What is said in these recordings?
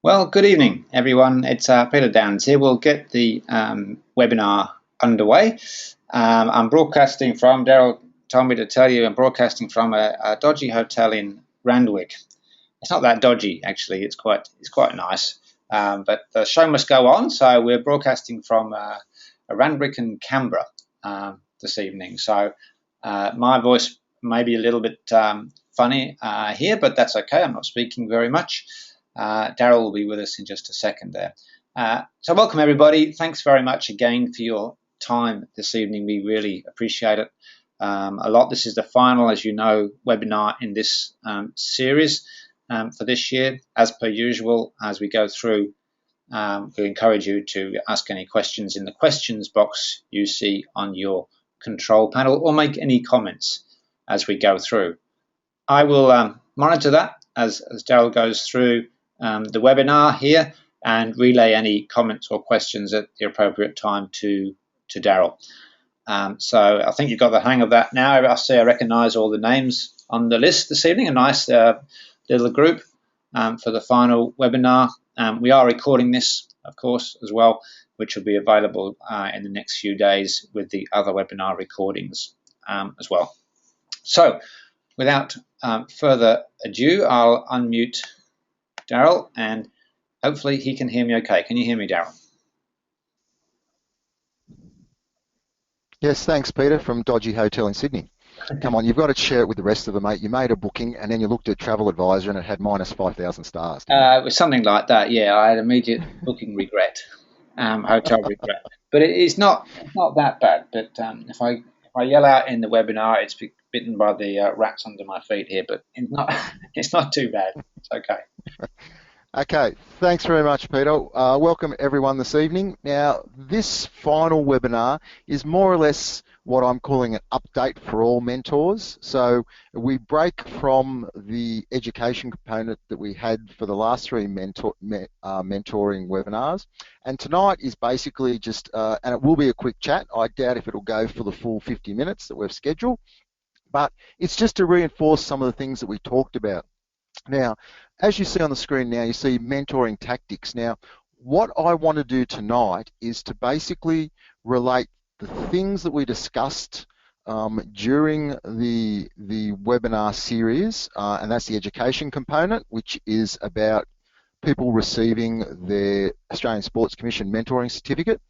Well, good evening, everyone. It's Peter Downs here. We'll get the webinar underway. I'm broadcasting from, Daryl told me to tell you, I'm broadcasting from a dodgy hotel in Randwick. It's not that dodgy, actually. It's quite nice. But the show must go on, so we're broadcasting from a Randwick and Canberra this evening. So my voice may be a little bit funny here, but that's okay. I'm not speaking very much. Daryl will be with us in just a second there. So welcome, everybody. Thanks very much again for your time this evening. We really appreciate it a lot. This is the final, as you know, webinar in this series for this year. As per usual, as we go through, we encourage you to ask any questions in the questions box you see on your control panel, or make any comments as we go through. I will monitor that as Daryl goes through the webinar here and relay any comments or questions at the appropriate time to Daryl. So I think you've got the hang of that now. I recognise all the names on the list this evening, a nice little group for the final webinar. We are recording this, of course, as well, which will be available in the next few days with the other webinar recordings as well. So without further ado, I'll unmute Daryl, and hopefully he can hear me okay. Can you hear me, Daryl? Yes, thanks, Peter, from Dodgy Hotel in Sydney. Come on, you've got to share it with the rest of them, mate. You made a booking and then you looked at Travel Advisor and it had minus 5,000 stars. It was something like that, yeah. I had immediate booking regret, hotel regret. But it's not that bad. But if I yell out in the webinar, it's bitten by the rats under my feet here. But it's not too bad. It's okay. Okay, thanks very much, Peter. Welcome everyone this evening. Now, this final webinar is more or less what I'm calling an update for all mentors. So we break from the education component that we had for the last three mentoring webinars. And tonight is basically just, and it will be a quick chat. I doubt if it'll go for the full 50 minutes that we've scheduled, but it's just to reinforce some of the things that we talked about. Now, as you see on the screen now, you see mentoring tactics. Now, what I want to do tonight is to basically relate the things that we discussed during the webinar series, and that's the education component, which is about people receiving their Australian Sports Commission mentoring certificate,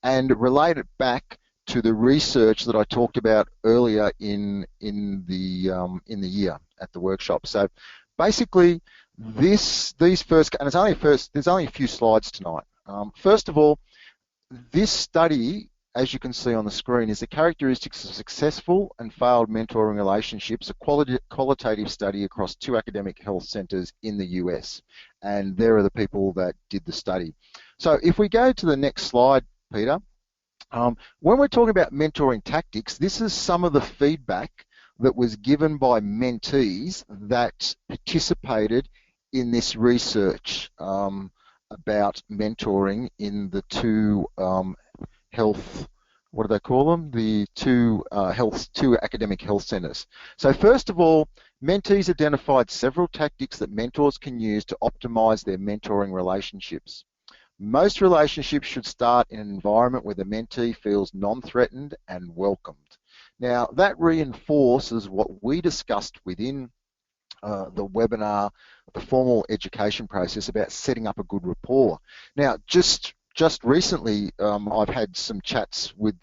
and relate it back to the research that I talked about earlier in the year at the workshop. So basically, these first, and there's only a few slides tonight. First of all, this study, as you can see on the screen, is the characteristics of successful and failed mentoring relationships, a qualitative study across 2 academic health centres in the US. And there are the people that did the study. So if we go to the next slide, Peter, when we're talking about mentoring tactics, this is some of the feedback that was given by mentees that participated in this research about mentoring in the 2 health, what do they call them? The 2 academic health centres. So first of all, mentees identified several tactics that mentors can use to optimise their mentoring relationships. Most relationships should start in an environment where the mentee feels non-threatened and welcomed. Now, that reinforces what we discussed within the webinar, the formal education process about setting up a good rapport. Now, just recently, I've had some chats with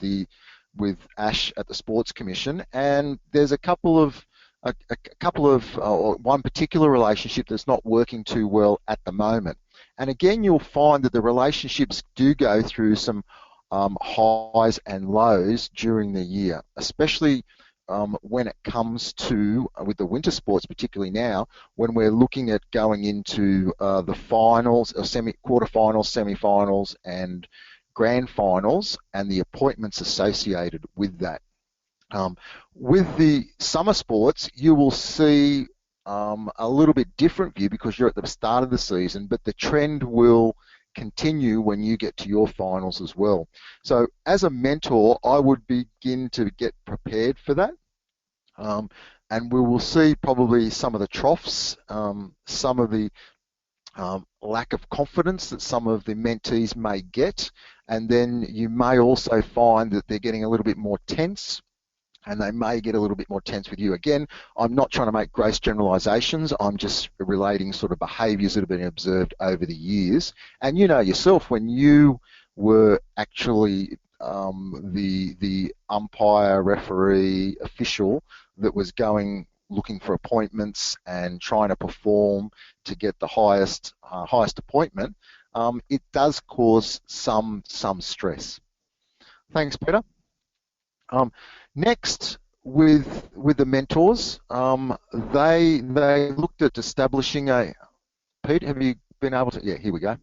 Ash at the Sports Commission, and there's one particular relationship that's not working too well at the moment. And again, you'll find that the relationships do go through some highs and lows during the year, especially when it comes to, with the winter sports particularly now, when we're looking at going into the finals, or quarterfinals, semi-finals and grand finals, and the appointments associated with that. With the summer sports, you will see a little bit different view because you're at the start of the season, but the trend will continue when you get to your finals as well. So as a mentor, I would begin to get prepared for that. And we will see probably some of the troughs, some of the lack of confidence that some of the mentees may get, and then you may also find that they're getting a little bit more tense, and they may get a little bit more tense with you. Again, I'm not trying to make gross generalizations. I'm just relating sort of behaviours that have been observed over the years. And you know yourself, when you were actually the umpire, referee, official that was going looking for appointments and trying to perform to get the highest appointment, it does cause some stress. Thanks, Peter. Um, Next, with the mentors, they looked at establishing a. Pete, have you been able to? Yeah, here we go.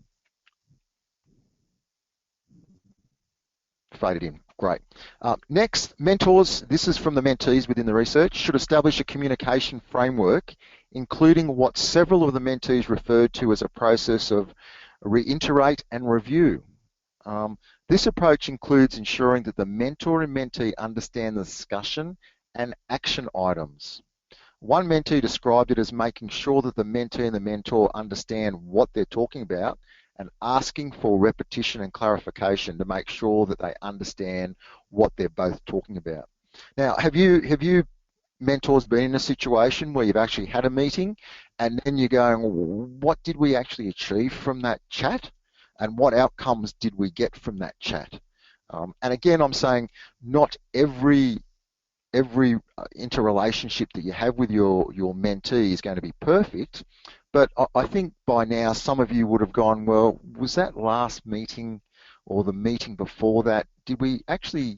Faded in. Great. Next, mentors. This is from the mentees within the research. Should establish a communication framework, including what several of the mentees referred to as a process of reiterate and review. This approach includes ensuring that the mentor and mentee understand the discussion and action items. One mentee described it as making sure that the mentee and the mentor understand what they're talking about and asking for repetition and clarification to make sure that they understand what they're both talking about. Now, have you mentors been in a situation where you've actually had a meeting and then you're going, what did we actually achieve from that chat? And what outcomes did we get from that chat? And again, I'm saying not every interrelationship that you have with your mentee is going to be perfect, but I think by now some of you would have gone, well, was that last meeting or the meeting before that, did we actually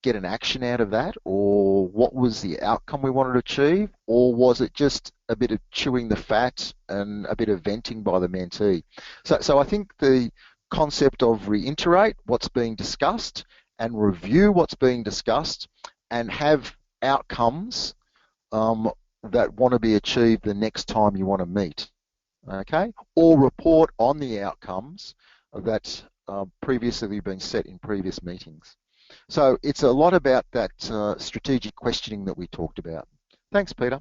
get an action out of that, or what was the outcome we wanted to achieve, or was it just a bit of chewing the fat and a bit of venting by the mentee? So I think the concept of reiterate what's being discussed and review what's being discussed and have outcomes that want to be achieved the next time you want to meet, okay? Or report on the outcomes that previously been set in previous meetings. So it's a lot about that strategic questioning that we talked about. Thanks, Peter.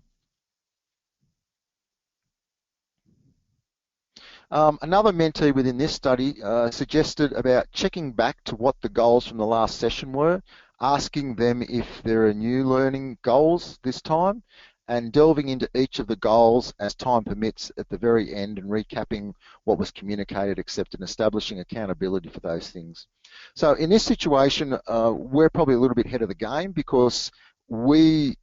Another mentee within this study suggested about checking back to what the goals from the last session were, asking them if there are new learning goals this time, and delving into each of the goals as time permits at the very end and recapping what was communicated, accepted, and establishing accountability for those things. So in this situation, we're probably a little bit ahead of the game because we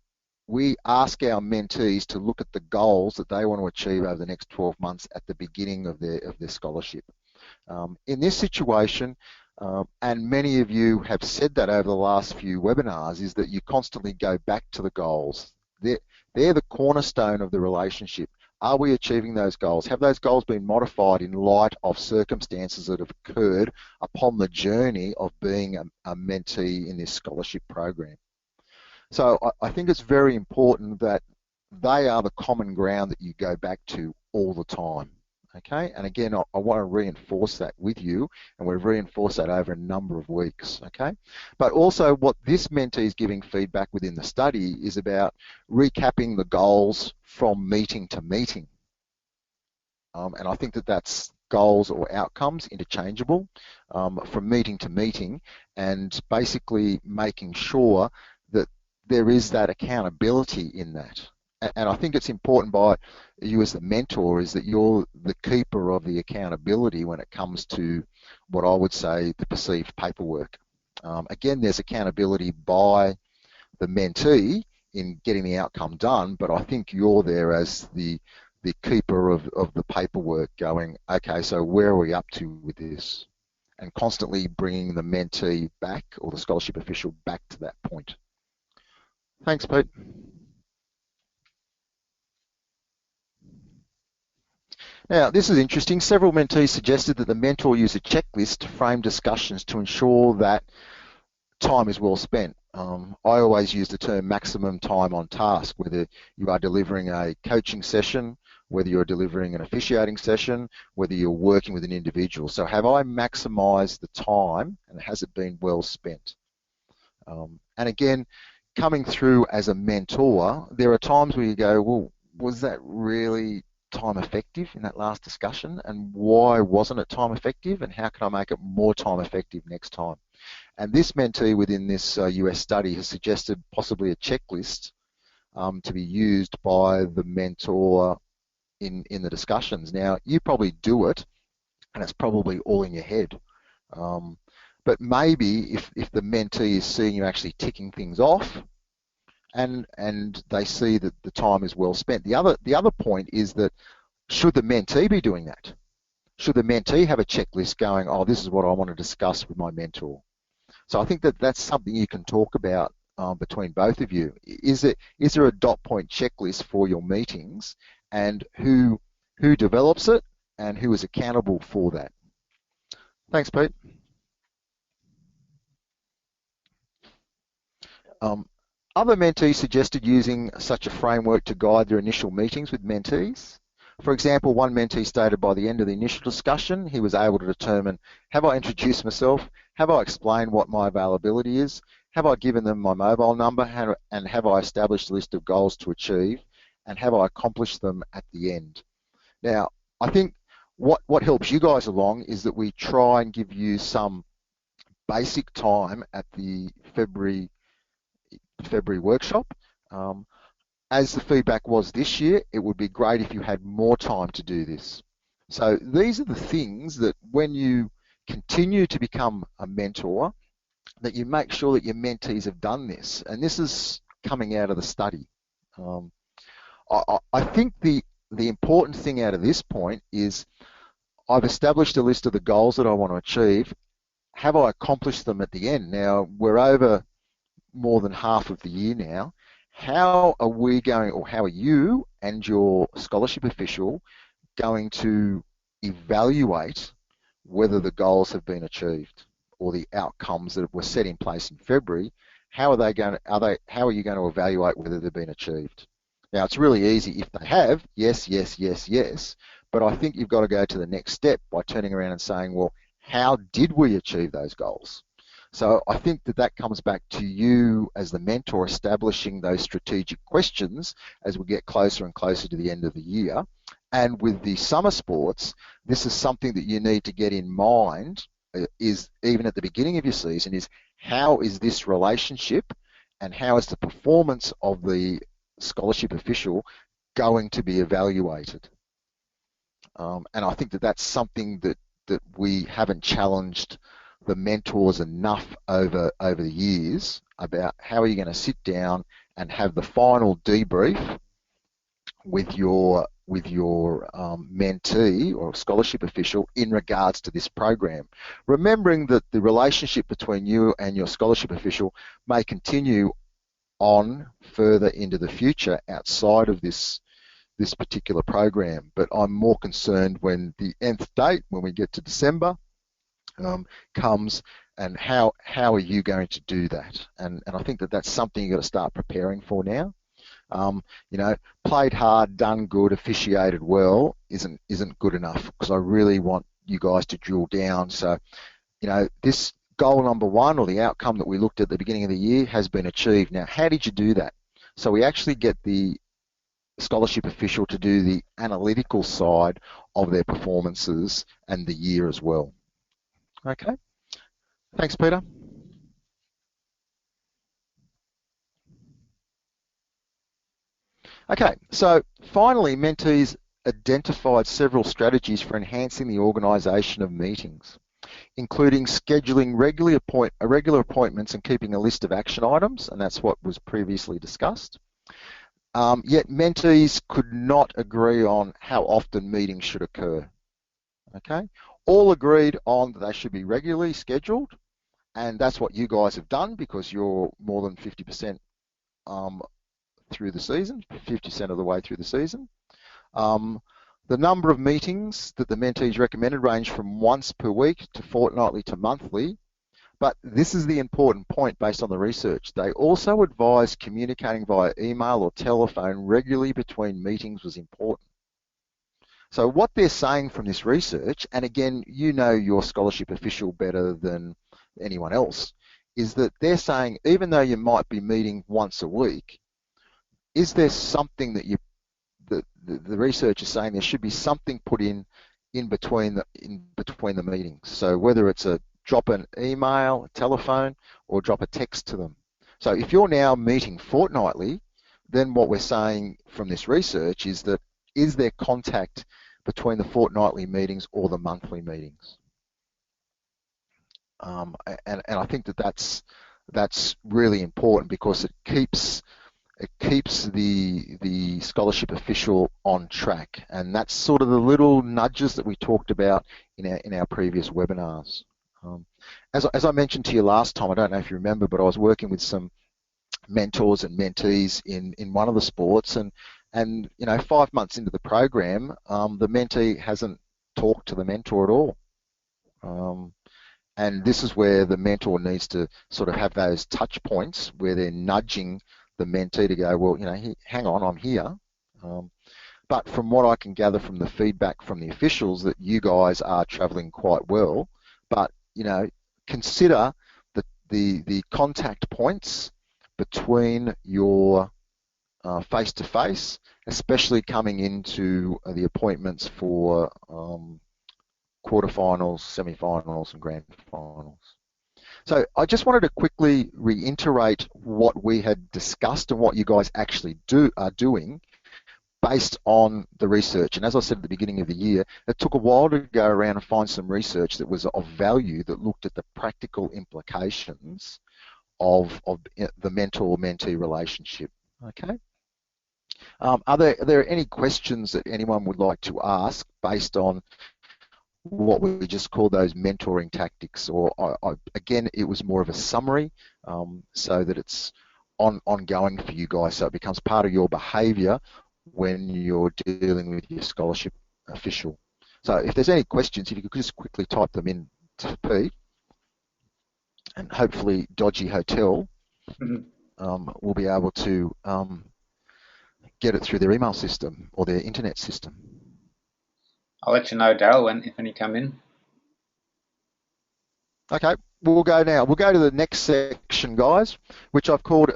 ask our mentees to look at the goals that they want to achieve over the next 12 months at the beginning of their scholarship. In this situation, and many of you have said that over the last few webinars, is that you constantly go back to the goals. They're the cornerstone of the relationship. Are we achieving those goals? Have those goals been modified in light of circumstances that have occurred upon the journey of being a mentee in this scholarship program? So I think it's very important that they are the common ground that you go back to all the time. Okay, and again, I want to reinforce that with you, and we've reinforced that over a number of weeks. Okay, but also what this mentee is giving feedback within the study is about recapping the goals from meeting to meeting, and I think that that's goals or outcomes interchangeable from meeting to meeting, and basically making sure that there is that accountability in that. And I think it's important by you as the mentor is that you're the keeper of the accountability when it comes to what I would say the perceived paperwork. Again, there's accountability by the mentee in getting the outcome done, but I think you're there as the keeper of the paperwork going, okay, so where are we up to with this? And constantly bringing the mentee back or the scholarship official back to that point. Thanks, Pete. Now, this is interesting. Several mentees suggested that the mentor use a checklist to frame discussions to ensure that time is well spent. I always use the term maximum time on task, whether you are delivering a coaching session, whether you're delivering an officiating session, whether you're working with an individual. So have I maximised the time and has it been well spent? And again, coming through as a mentor, there are times where you go, well, was that really time effective in that last discussion, and why wasn't it time effective, and how can I make it more time effective next time? And this mentee within this US study has suggested possibly a checklist to be used by the mentor in the discussions. Now, you probably do it, and it's probably all in your head. But maybe if the mentee is seeing you actually ticking things off, and they see that the time is well spent. The other point is that should the mentee be doing that? Should the mentee have a checklist going, oh, this is what I want to discuss with my mentor? So I think that that's something you can talk about between both of you. Is there a dot point checklist for your meetings, and who develops it and who is accountable for that? Thanks, Pete. Other mentees suggested using such a framework to guide their initial meetings with mentees. For example, one mentee stated by the end of the initial discussion, he was able to determine, have I introduced myself? Have I explained what my availability is? Have I given them my mobile number? And have I established a list of goals to achieve? And have I accomplished them at the end? Now, I think what helps you guys along is that we try and give you some basic time at the February workshop. As the feedback was this year, it would be great if you had more time to do this. So these are the things that when you continue to become a mentor, that you make sure that your mentees have done this. And this is coming out of the study. I think the important thing out of this point is I've established a list of the goals that I want to achieve. Have I accomplished them at the end? Now, we're over more than half of the year now. How are we going, or how are you and your scholarship official going to evaluate whether the goals have been achieved, or the outcomes that were set in place in February? How are you going to evaluate whether they've been achieved? Now, it's really easy if they have, yes, yes, yes, yes, but I think you've got to go to the next step by turning around and saying, well, how did we achieve those goals? So I think that comes back to you as the mentor establishing those strategic questions as we get closer and closer to the end of the year. And with the summer sports, this is something that you need to get in mind, is even at the beginning of your season, is how is this relationship and how is the performance of the scholarship official going to be evaluated? And I think that that's something that we haven't challenged the mentors enough over the years about. How are you going to sit down and have the final debrief with your mentee or scholarship official in regards to this program, remembering that the relationship between you and your scholarship official may continue on further into the future outside of this particular program. But I'm more concerned when the nth date, when we get to December, comes, and how are you going to do that? And I think that that's something you've got to start preparing for now. Played hard, done good, officiated well isn't good enough, because I really want you guys to drill down. So, this goal number one, or the outcome that we looked at the beginning of the year, has been achieved. Now, how did you do that? So we actually get the scholarship official to do the analytical side of their performances and the year as well. Okay. Thanks, Peter. Okay, so finally, mentees identified several strategies for enhancing the organisation of meetings, including scheduling regular appointments and keeping a list of action items, and that's what was previously discussed. Yet mentees could not agree on how often meetings should occur. Okay, all agreed on that they should be regularly scheduled, and that's what you guys have done, because you're more than 50% through the season, 50% of the way through the season. The number of meetings that the mentees recommended range from once per week to fortnightly to monthly, but this is the important point based on the research. They also advised communicating via email or telephone regularly between meetings was important. So what they're saying from this research, and again, you know your scholarship official better than anyone else, is that they're saying even though you might be meeting once a week, is there something that the research is saying there should be something put in between the meetings. So whether it's a drop an email, a telephone, or drop a text to them. So if you're now meeting fortnightly, then what we're saying from this research is that is there contact between the fortnightly meetings or the monthly meetings? And I think that's really important because it keeps the scholarship official on track, and that's sort of the little nudges that we talked about in our previous webinars. As I mentioned to you last time, I don't know if you remember, but I was working with some mentors and mentees in one of the sports, and 5 months into the program, the mentee hasn't talked to the mentor at all. And this is where the mentor needs to sort of have those touch points where they're nudging the mentee to go, well, hang on, I'm here. But from what I can gather from the feedback from the officials, that you guys are travelling quite well. But consider the contact points between your face-to-face, especially coming into the appointments for quarterfinals, semi-finals, and grand finals. So I just wanted to quickly reiterate what we had discussed and what you guys actually are doing based on the research. And as I said at the beginning of the year, it took a while to go around and find some research that was of value, that looked at the practical implications of the mentor-mentee relationship. Okay. Are there any questions that anyone would like to ask based on what we just call those mentoring tactics? Or again, it was more of a summary so that it's ongoing for you guys, so it becomes part of your behaviour when you're dealing with your scholarship official. So if there's any questions, if you could just quickly type them in to Pete, and hopefully Dodgy Hotel will be able to get it through their email system or their internet system. I'll let you know, Daryl, when you come in. Okay, we'll go now. We'll go to the next section, guys, which I've called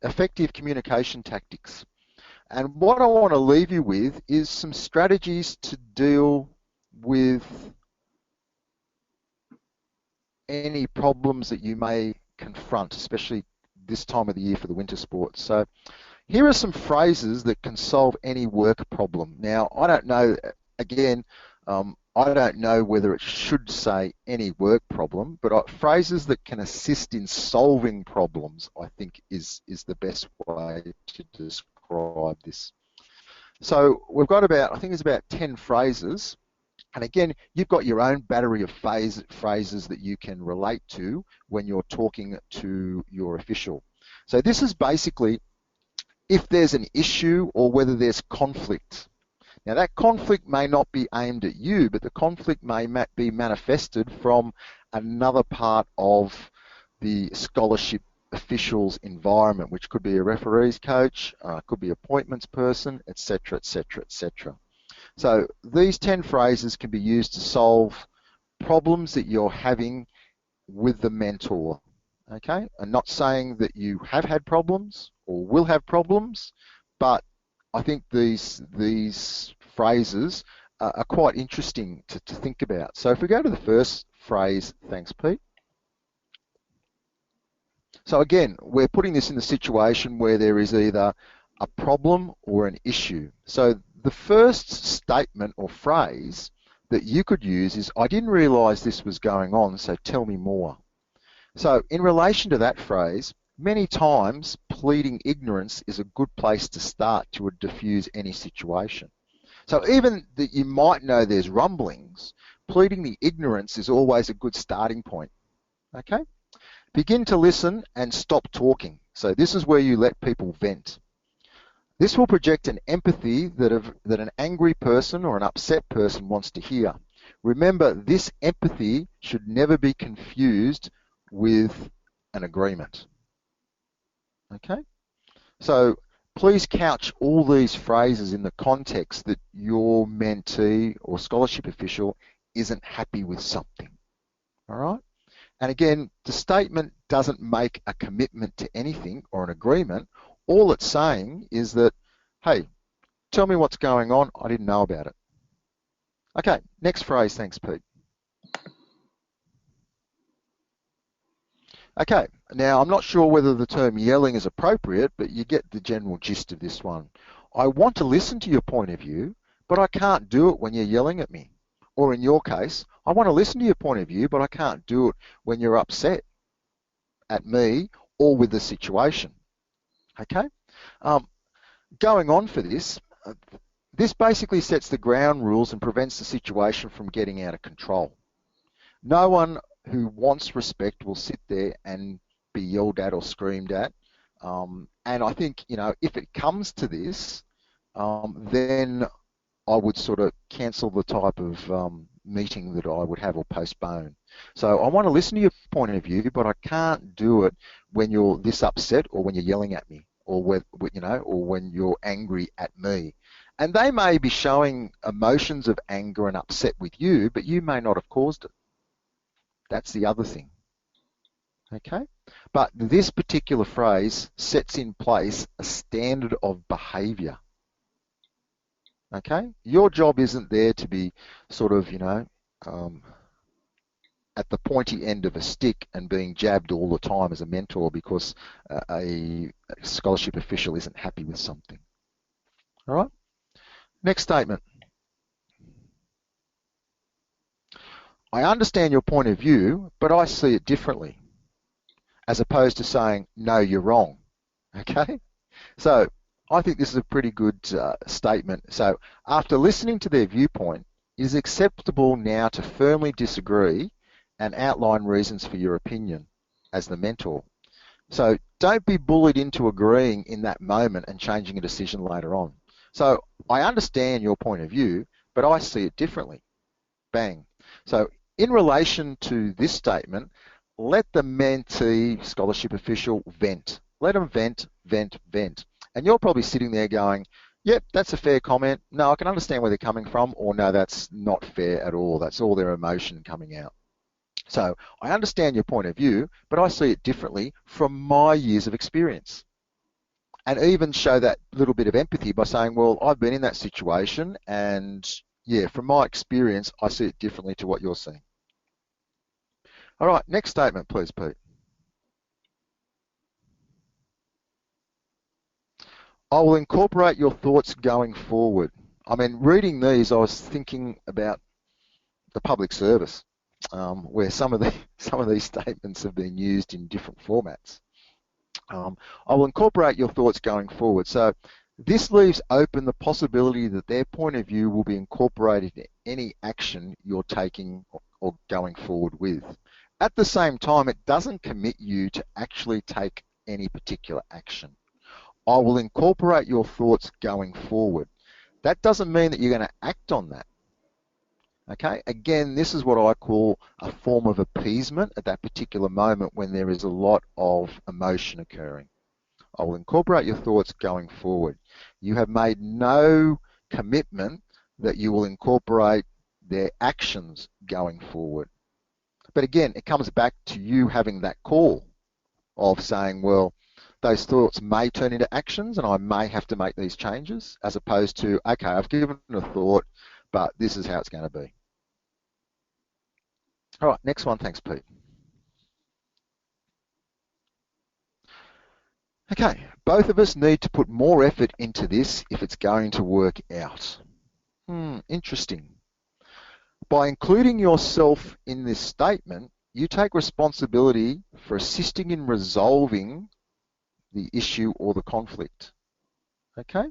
effective communication tactics. And what I want to leave you with is some strategies to deal with any problems that you may confront, especially this time of the year for the winter sports. So here are some phrases that can solve any work problem. Now, I don't know, again, I don't know whether it should say any work problem, but phrases that can assist in solving problems, I think, is the best way to describe this. So we've got I think it's about 10 phrases. And again, you've got your own battery of phrases that you can relate to when you're talking to your official. So this is basically if there's an issue or whether there's conflict. Now that conflict may not be aimed at you, but the conflict may be manifested from another part of the scholarship official's environment, which could be a referees coach, could be appointments person, etc., etc., etc. So these 10 phrases can be used to solve problems that you're having with the mentor. Okay, I'm not saying that you have had problems or will have problems, but I think these phrases are quite interesting to think about. So if we go to the first phrase, thanks Pete. So again, we're putting this in the situation where there is either a problem or an issue. So the first statement or phrase that you could use is, I didn't realise this was going on, so tell me more. So in relation to that phrase, many times pleading ignorance is a good place to start to diffuse any situation. So even that you might know there's rumblings, pleading the ignorance is always a good starting point. Okay? Begin to listen and stop talking. So this is where you let people vent. This will project an empathy that an angry person or an upset person wants to hear. Remember, this empathy should never be confused with an agreement. Okay? So please couch all these phrases in the context that your mentee or scholarship official isn't happy with something. All right? And again, the statement doesn't make a commitment to anything or an agreement. All it's saying is that, hey, Tell me what's going on. I didn't know about it. Okay, next phrase. Thanks, Pete. Okay, now I'm not sure whether the term yelling is appropriate, but you get the general gist of this one. I want to listen to your point of view, but I can't do it when you're yelling at me. Or in your case, I want to listen to your point of view, but I can't do it when you're upset at me or with the situation. Okay? Um, Going on for this, this basically sets the ground rules and prevents the situation from getting out of control. No one who wants respect will sit there and be yelled at or screamed at. And I think, if it comes to this, then I would sort of cancel the type of meeting that I would have or postpone. So I want to listen to your point of view, but I can't do it when you're this upset or when you're yelling at me or or when you're angry at me. And they may be showing emotions of anger and upset with you, but you may not have caused it. That's the other thing. Okay? But this particular phrase sets in place a standard of behavior. Okay? Your job isn't there to be sort of, at the pointy end of a stick and being jabbed all the time as a mentor because a scholarship official isn't happy with something. All right? Next statement. I understand your point of view, but I see it differently, as opposed to saying, no, you're wrong. Okay? So I think this is a pretty good statement. So after listening to their viewpoint, it is acceptable now to firmly disagree and outline reasons for your opinion as the mentor. So don't be bullied into agreeing in that moment and changing a decision later on. So I understand your point of view, but I see it differently. Bang. So in relation to this statement, let the mentee scholarship official vent. Let them vent, vent, vent. And you're probably sitting there going, yep, that's a fair comment. No, I can understand where they're coming from, or no, that's not fair at all. That's all their emotion coming out. So I understand your point of view, but I see it differently from my years of experience. And even show that little bit of empathy by saying, well, I've been in that situation and yeah, from my experience, I see it differently to what you're seeing. All right, next statement, please, Pete. I will incorporate your thoughts going forward. I mean, reading these, I was thinking about the public service, where some of these statements have been used in different formats. I will incorporate your thoughts going forward. So this leaves open the possibility that their point of view will be incorporated in any action you're taking or going forward with. At the same time, it doesn't commit you to actually take any particular action. I will incorporate your thoughts going forward. That doesn't mean that you're going to act on that. Okay, again, this is what I call a form of appeasement at that particular moment when there is a lot of emotion occurring. I will incorporate your thoughts going forward. You have made no commitment that you will incorporate their actions going forward. But again, it comes back to you having that call of saying, well, those thoughts may turn into actions and I may have to make these changes, as opposed to, okay, I've given a thought, but this is how it's going to be. All right, next one. Thanks, Pete. Okay, both of us need to put more effort into this if it's going to work out. Interesting. By including yourself in this statement, you take responsibility for assisting in resolving the issue or the conflict. Okay?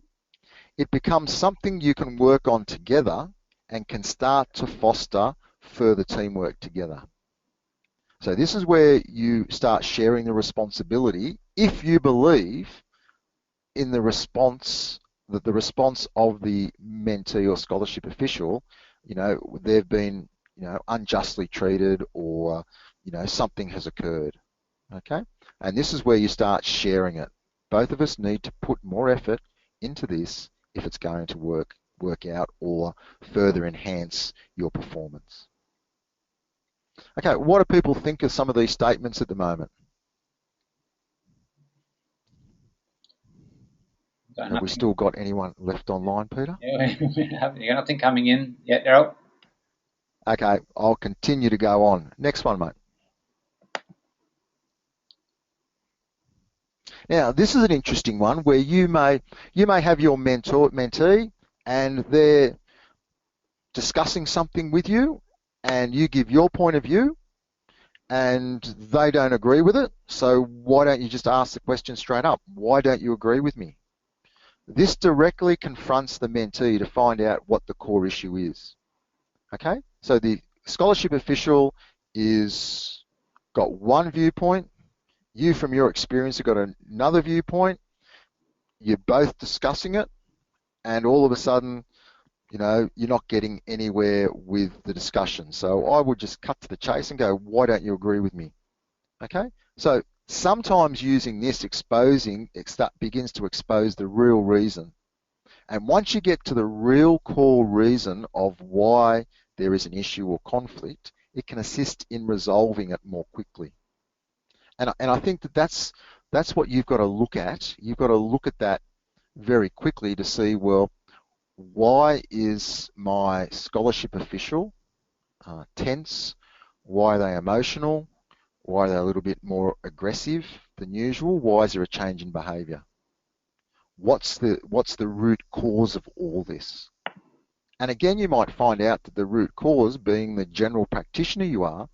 It becomes something you can work on together and can start to foster further teamwork together. So this is where you start sharing the responsibility if you believe in the response, that the response of the mentee or scholarship official, they've been, unjustly treated or, something has occurred. Okay? And this is where you start sharing it. Both of us need to put more effort into this if it's going to work out or further enhance your performance. Okay, what do people think of some of these statements at the moment? Got Have we nothing. still got anyone left online, Peter? You got nothing coming in yet, Daryl? Okay, I'll continue to go on. Next one, mate. Now, this is an interesting one where you may have your mentee, and they're discussing something with you, and you give your point of view, and they don't agree with it. So why don't you just ask the question straight up? Why don't you agree with me? This directly confronts the mentee to find out what the core issue is. Okay, so the scholarship official is got one viewpoint. You, from your experience, have got another viewpoint. You're both discussing it, and all of a sudden, you're not getting anywhere with the discussion. So I would just cut to the chase and go, why don't you agree with me? Okay, so sometimes using this begins to expose the real reason. And once you get to the real core reason of why there is an issue or conflict, it can assist in resolving it more quickly. And I think that's what you've got to look at. You've got to look at that very quickly to see, well, why is my scholarship official tense? Why are they emotional? Why are they a little bit more aggressive than usual? Why is there a change in behaviour? What's the root cause of all this? And again, you might find out that the root cause, being the general practitioner you are,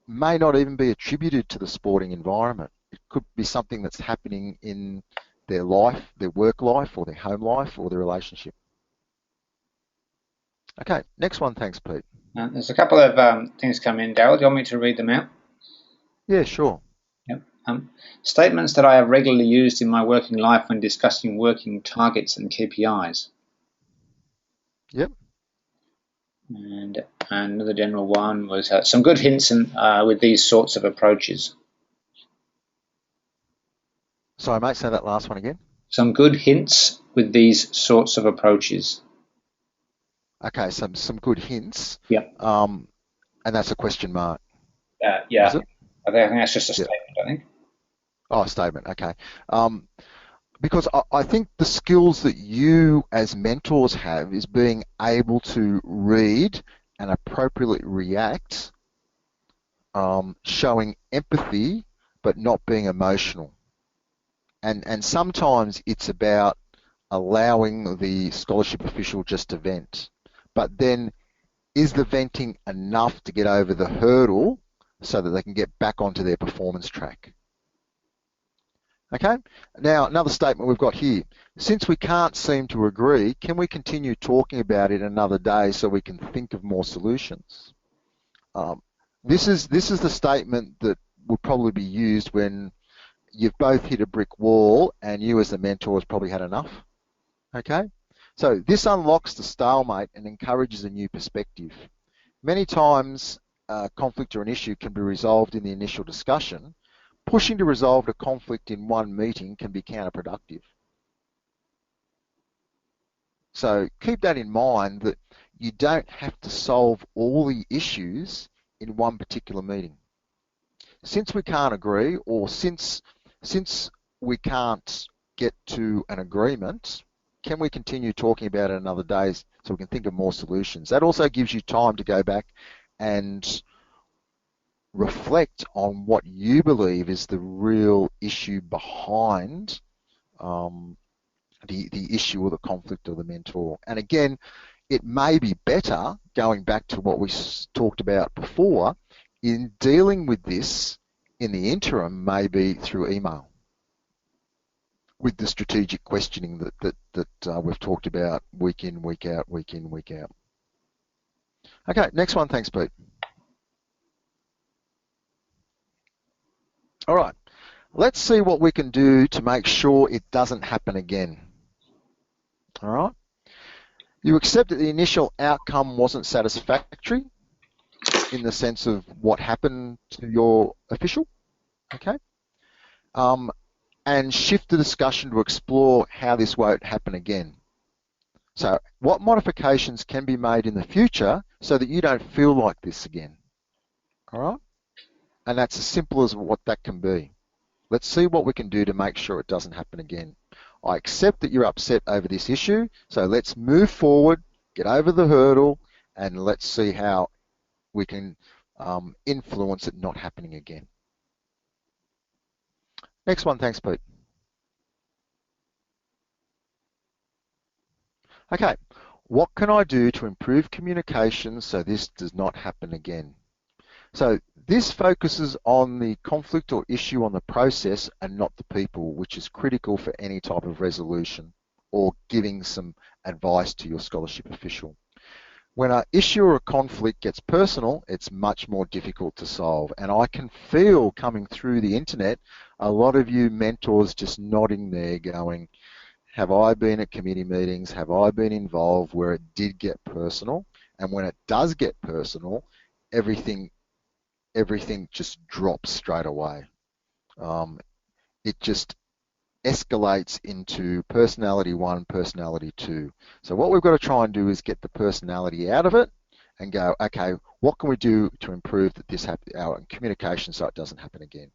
may not even be attributed to the sporting environment. It could be something that's happening in their life, their work life, or their home life, or their relationship. Okay, next one. Thanks, Pete. There's a couple of things come in, Daryl. Do you want me to read them out? Yeah, sure. Yep. Statements that I have regularly used in my working life when discussing working targets and KPIs. Yep. And another general one was some good hints with these sorts of approaches. Sorry, mate, say that last one again. Some good hints with these sorts of approaches. Okay, some good hints. Yep. And that's a question mark. Yeah. Is it? I think that's just a statement, I think. Oh, statement. Okay. Because I think the skills that you as mentors have is being able to read and appropriately react, showing empathy, but not being emotional. And sometimes it's about allowing the scholarship official just to vent. But then is the venting enough to get over the hurdle so that they can get back onto their performance track? Okay, now another statement we've got here. Since we can't seem to agree, can we continue talking about it another day so we can think of more solutions? This is the statement that would probably be used when you've both hit a brick wall and you as the mentor has probably had enough. Okay, so this unlocks the stalemate and encourages a new perspective. Many times, conflict or an issue can be resolved in the initial discussion. Pushing to resolve a conflict in one meeting can be counterproductive. So keep that in mind, that you don't have to solve all the issues in one particular meeting. Since we can't agree, or since we can't get to an agreement, can we continue talking about it another day so we can think of more solutions? That also gives you time to go back and reflect on what you believe is the real issue behind the issue or the conflict or the mentor. And again, it may be better, going back to what we talked about before, in dealing with this in the interim, maybe through email, with the strategic questioning that we've talked about week in, week out, week in, week out. Okay, next one. Thanks, Pete. All right, let's see what we can do to make sure it doesn't happen again. All right. You accept that the initial outcome wasn't satisfactory in the sense of what happened to your official, okay? And shift the discussion to explore how this won't happen again. So what modifications can be made in the future so that you don't feel like this again, all right? And that's as simple as what that can be. Let's see what we can do to make sure it doesn't happen again. I accept that you're upset over this issue, so let's move forward, get over the hurdle, and let's see how we can influence it not happening again. Next one, thanks, Pete. Okay, what can I do to improve communication so this does not happen again? So this focuses on the conflict or issue on the process and not the people, which is critical for any type of resolution or giving some advice to your scholarship official. When an issue or a conflict gets personal, it's much more difficult to solve. And I can feel coming through the internet, a lot of you mentors just nodding there going, have I been at committee meetings? Have I been involved where it did get personal? And when it does get personal, everything just drops straight away. It just escalates into personality 1, personality 2. So what we've got to try and do is get the personality out of it and go, okay, what can we do to improve that this our communication so it doesn't happen again?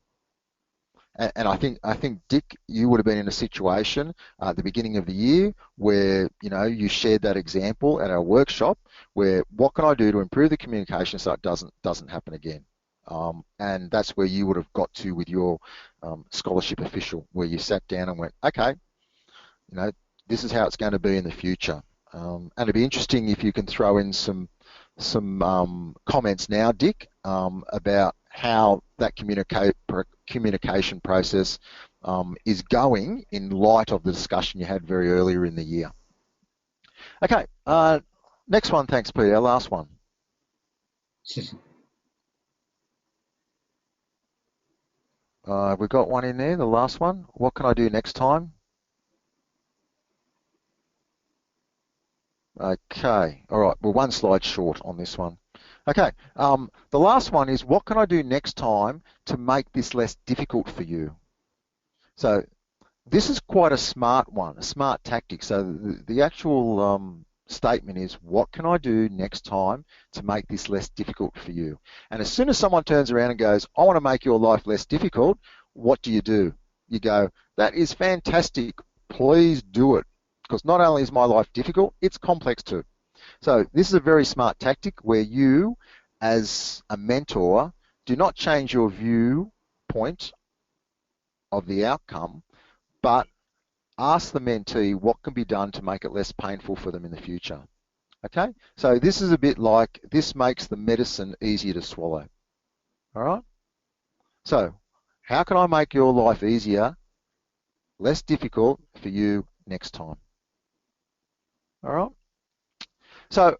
And I think Dick, you would have been in a situation at the beginning of the year where you shared that example at our workshop where what can I do to improve the communication so it doesn't happen again? And that's where you would have got to with your scholarship official, where you sat down and went, okay, this is how it's going to be in the future. And it'd be interesting if you can throw in some comments now, Dick, about how that communication process is going in light of the discussion you had very earlier in the year. Okay, next one, thanks, Peter. Our last one. We've got one in there, the last one. What can I do next time? Okay, all right, we're one slide short on this one. Okay, the last one is what can I do next time to make this less difficult for you? So this is quite a smart one, a smart tactic. So the actual statement is what can I do next time to make this less difficult for you? And as soon as someone turns around and goes, I want to make your life less difficult, what do? You go, that is fantastic, please do it. Because not only is my life difficult, it's complex too. So this is a very smart tactic where you, as a mentor, do not change your viewpoint of the outcome, but ask the mentee what can be done to make it less painful for them in the future. Okay, so this is a bit like, this makes the medicine easier to swallow. All right, so how can I make your life easier, less difficult for you next time? All right. So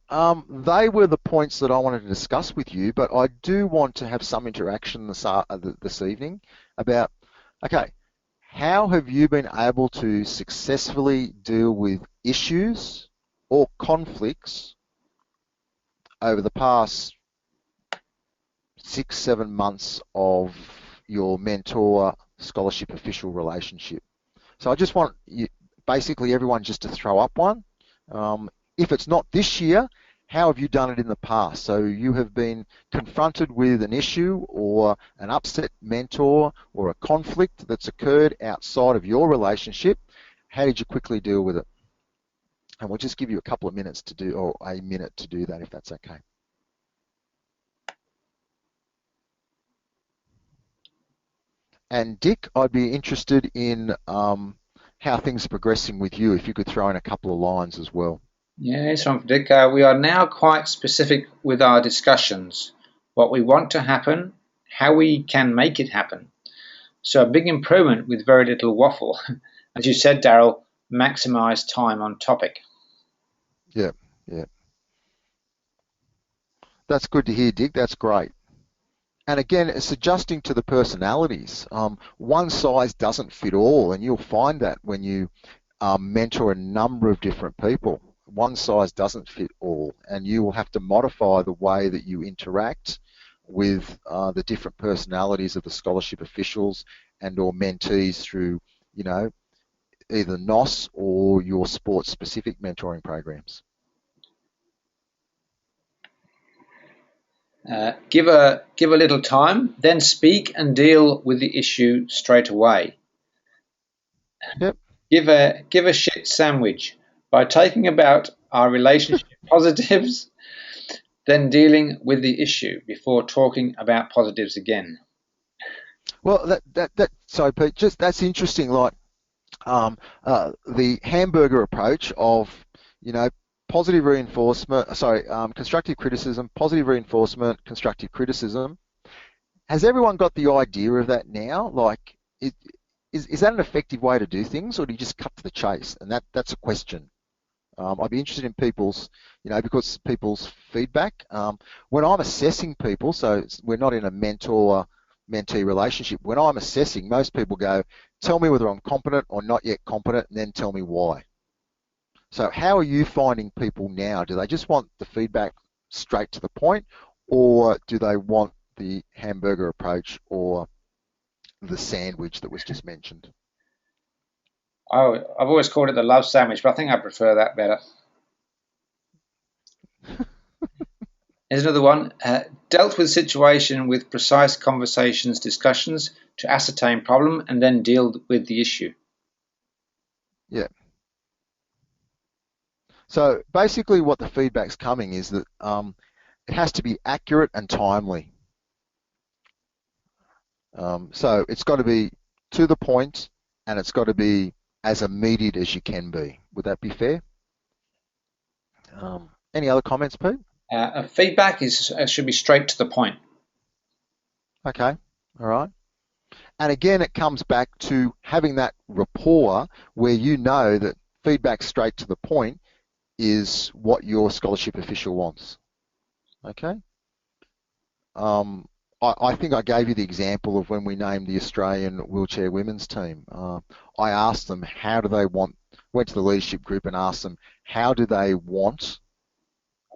they were the points that I wanted to discuss with you, but I do want to have some interaction this evening about, okay, how have you been able to successfully deal with issues or conflicts over the past 6, 7 months of your mentor scholarship official relationship? So I just want basically everyone just to throw up one. If it's not this year, how have you done it in the past? So you have been confronted with an issue or an upset mentor or a conflict that's occurred outside of your relationship. How did you quickly deal with it? And we'll just give you a couple of minutes to do, or a minute to do that if that's okay. And Dick, I'd be interested in how things are progressing with you, if you could throw in a couple of lines as well. Yes, Dick. We are now quite specific with our discussions, what we want to happen, how we can make it happen. So a big improvement with very little waffle. As you said, Daryl, maximize time on topic. Yeah. That's good to hear, Dick. That's great. And again, it's adjusting to the personalities. One size doesn't fit all, and you'll find that when you mentor a number of different people. One size doesn't fit all, and you will have to modify the way that you interact with the different personalities of the scholarship officials and or mentees through, either NOS or your sports-specific mentoring programs. Give a little time, then speak and deal with the issue straight away. Yep. Give a shit sandwich by taking about our relationship positives, then dealing with the issue before talking about positives again. Well, so Pete, just that's interesting. Like the hamburger approach of, you know, positive reinforcement, constructive criticism, positive reinforcement, constructive criticism. Has everyone got the idea of that now? Like, is that an effective way to do things, or do you just cut to the chase? And that's a question. I'd be interested in people's, because people's feedback. When I'm assessing people, so we're not in a mentor-mentee relationship. When I'm assessing, most people go, tell me whether I'm competent or not yet competent, and then tell me why. So how are you finding people now? Do they just want the feedback straight to the point, or do they want the hamburger approach or the sandwich that was just mentioned? Oh, I've always called it the love sandwich, but I think I prefer that better. Here's another one. Dealt with situation with precise conversations, discussions to ascertain problem and then deal with the issue. Yeah. So basically what the feedback's coming is that it has to be accurate and timely. So it's got to be to the point, and it's got to be as immediate as you can be. Would that be fair? Any other comments, Pete? Feedback should be straight to the point. Okay, all right. And again, it comes back to having that rapport where you know that feedback straight to the point is what your scholarship official wants. Okay. I think I gave you the example of when we named the Australian wheelchair women's team. I asked them how do they went to the leadership group and asked them how do they want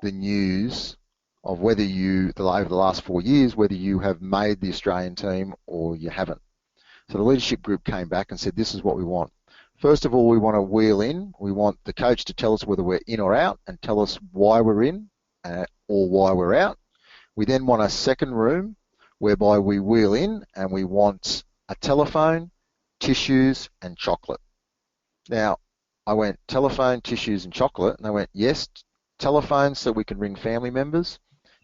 the news of whether over the last 4 years, whether you have made the Australian team or you haven't. So the leadership group came back and said, this is what we want. First of all, we want to wheel in. We want the coach to tell us whether we're in or out and tell us why we're in or why we're out. We then want a second room whereby we wheel in and we want a telephone, tissues and chocolate. Now, I went telephone, tissues and chocolate, and they went, yes, telephone so we can ring family members,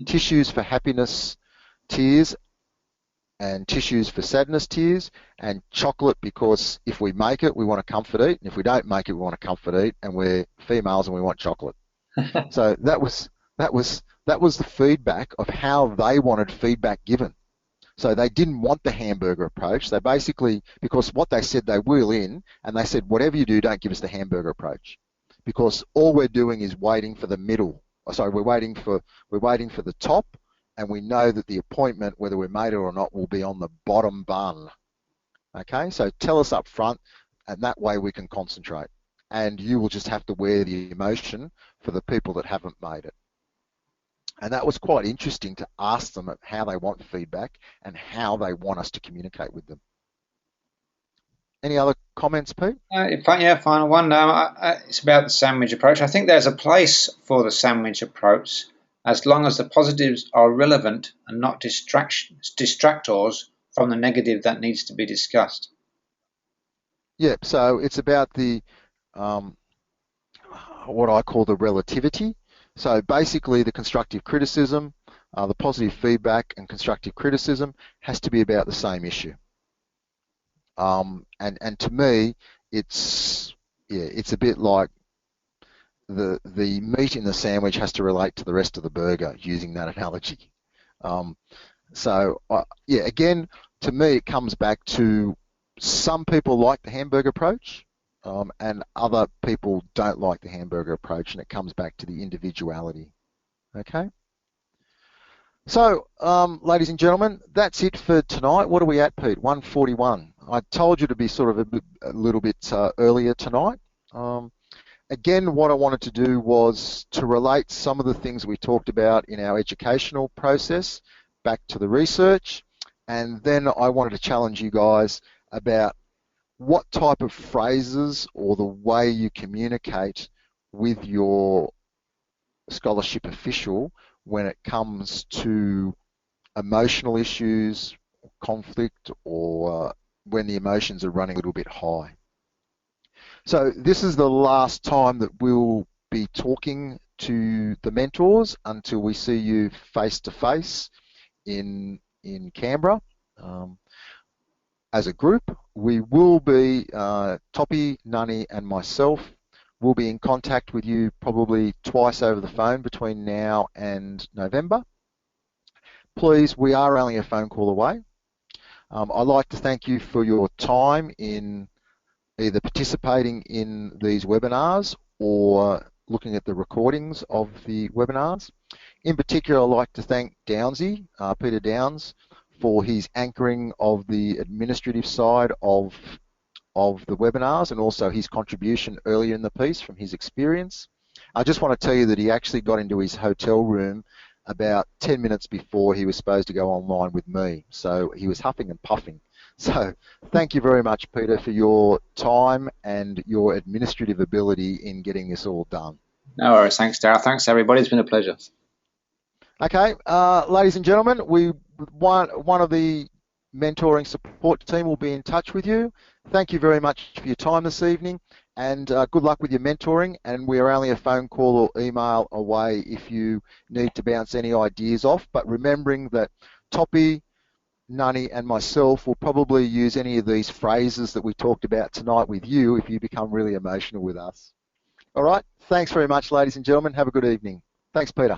tissues for happiness, tears, and tissues for sadness, tears, and chocolate because if we make it, we want to comfort eat, and if we don't make it, we want to comfort eat, and we're females and we want chocolate. So that was the feedback of how they wanted feedback given. So they didn't want the hamburger approach. They basically, because what they said, they wheel in and they said, whatever you do, don't give us the hamburger approach, because all we're doing is waiting for the middle. Sorry, we're waiting for the top, and we know that the appointment, whether we're made it or not, will be on the bottom bun. Okay, so tell us up front, and that way we can concentrate. And you will just have to wear the emotion for the people that haven't made it. And that was quite interesting to ask them how they want feedback and how they want us to communicate with them. Any other comments, Pete? Yeah, final one. It's about the sandwich approach. I think there's a place for the sandwich approach as long as the positives are relevant and not distractors from the negative that needs to be discussed. Yeah, so it's about the what I call the relativity. So basically the constructive criticism, the positive feedback and constructive criticism has to be about the same issue. And to me, it's a bit like the meat in the sandwich has to relate to the rest of the burger, using that analogy. Again, to me, it comes back to some people like the hamburger approach, and other people don't like the hamburger approach, and it comes back to the individuality. Okay. So, ladies and gentlemen, that's it for tonight. What are we at, Pete? 1:41. I told you to be sort of a little bit earlier tonight. Again, what I wanted to do was to relate some of the things we talked about in our educational process back to the research, and then I wanted to challenge you guys about what type of phrases or the way you communicate with your scholarship official when it comes to emotional issues, conflict, or when the emotions are running a little bit high. So this is the last time that we'll be talking to the mentors until we see you face to face in Canberra. As a group, we will be, Toppy, Nunny and myself will be in contact with you probably twice over the phone between now and November. Please, we are only a phone call away. I'd like to thank you for your time in either participating in these webinars or looking at the recordings of the webinars. In particular, I'd like to thank Downsy, Peter Downs, for his anchoring of the administrative side of the webinars and also his contribution earlier in the piece from his experience. I just want to tell you that he actually got into his hotel room about 10 minutes before he was supposed to go online with me. So he was huffing and puffing. So thank you very much, Peter, for your time and your administrative ability in getting this all done. No worries. Thanks, Darryl. Thanks, everybody. It's been a pleasure. Okay, ladies and gentlemen, one of the mentoring support team will be in touch with you. Thank you very much for your time this evening, and good luck with your mentoring. And we are only a phone call or email away if you need to bounce any ideas off. But remembering that Toppy, Nunny and myself will probably use any of these phrases that we talked about tonight with you if you become really emotional with us. All right, thanks very much, ladies and gentlemen. Have a good evening. Thanks, Peter.